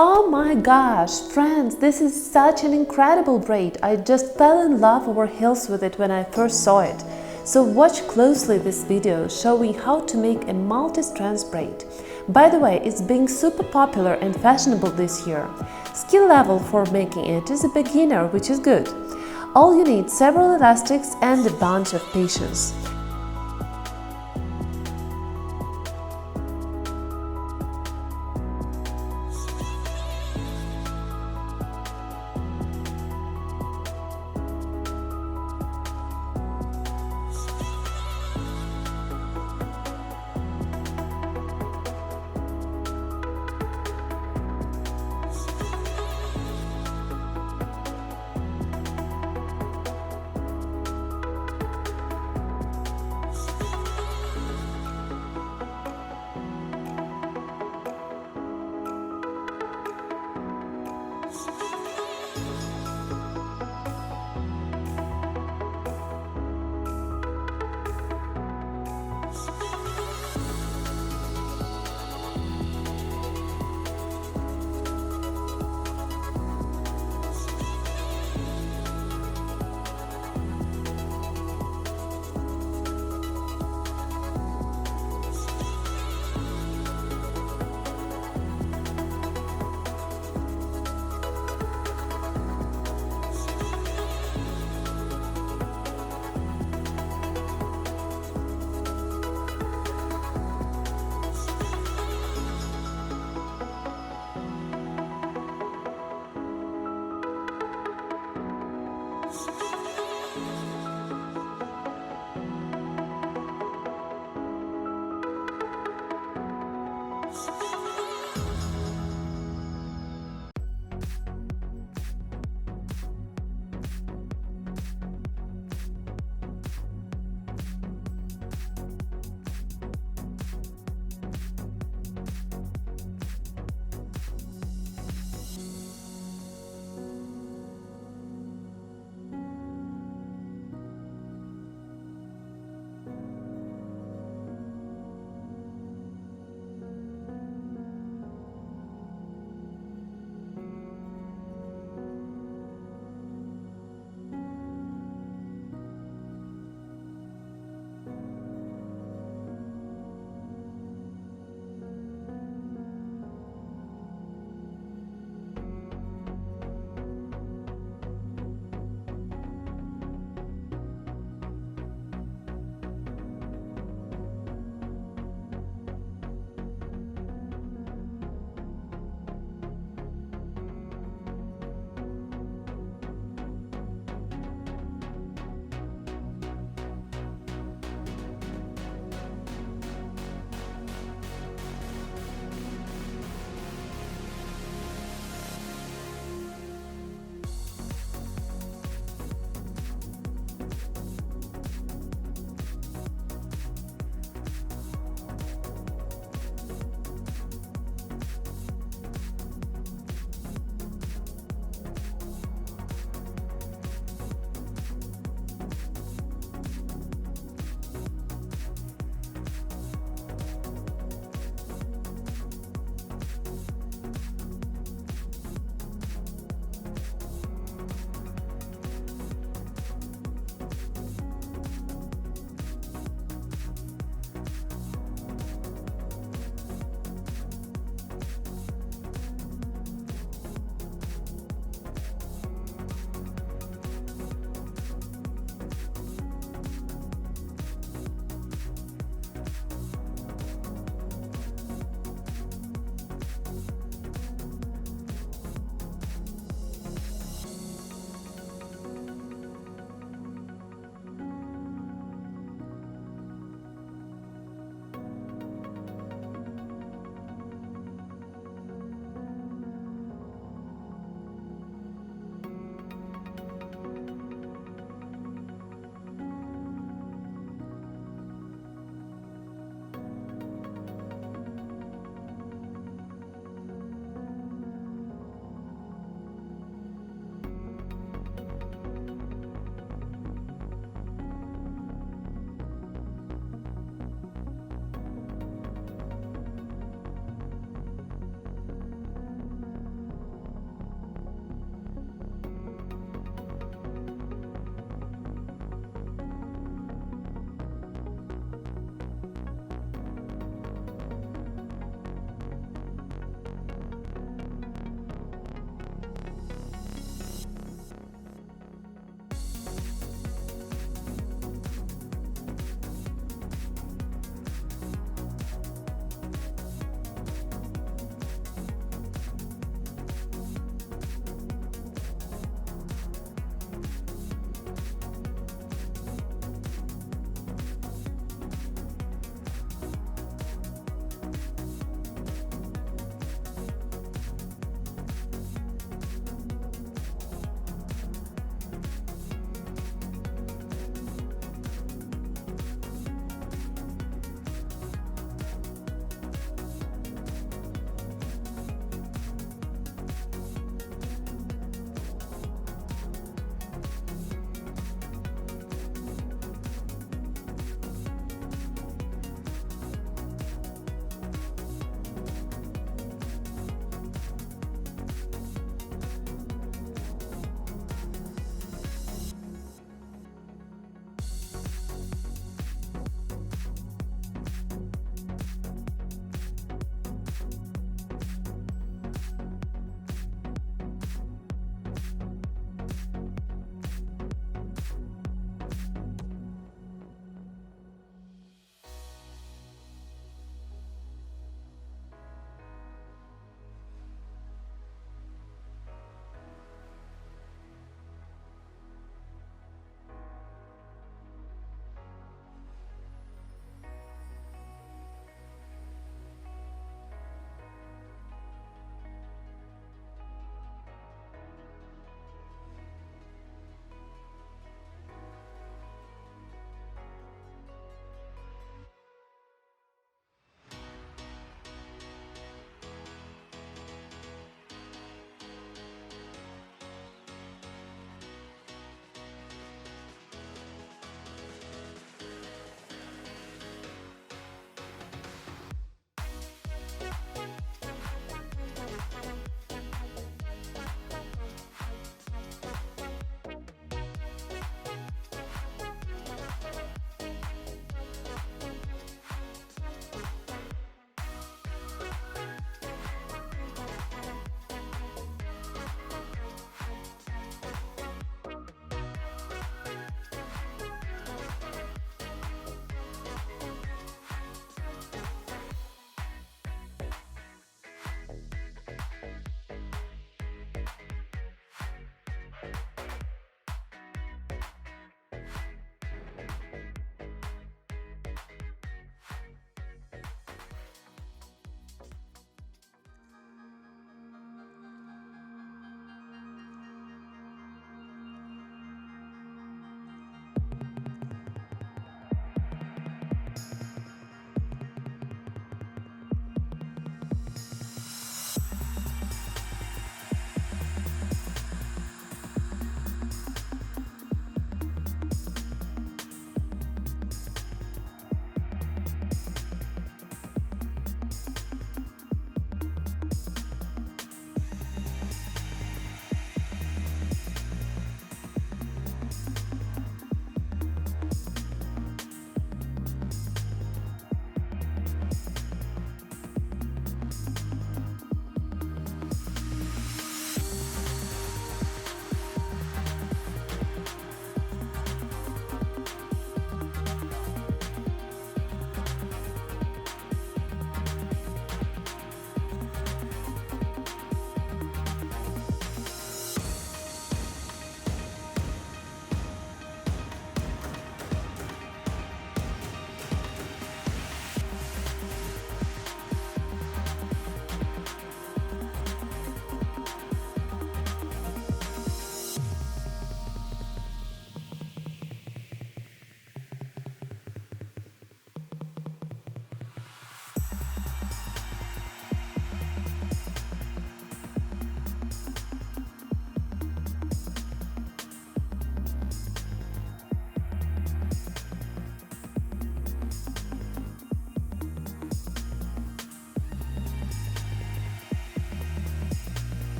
Oh my gosh, friends, this is such an incredible braid. I just fell in love over heels with it when I first saw it. So watch closely this video showing how to make a multi-strand braid. By the way, it's being super popular and fashionable this year. Skill level for making it is a beginner, which is good. All you need several elastics and a bunch of patience.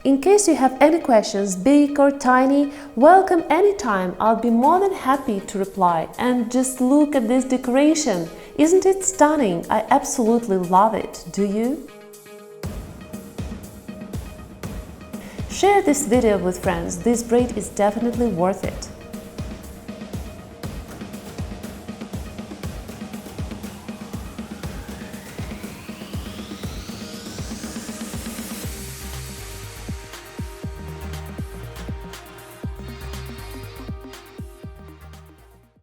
In case you have any questions, big or tiny, welcome anytime. I'll be more than happy to reply. And just look at this decoration. Isn't it stunning? I absolutely love it. Do you? Share this video with friends. This braid is definitely worth it.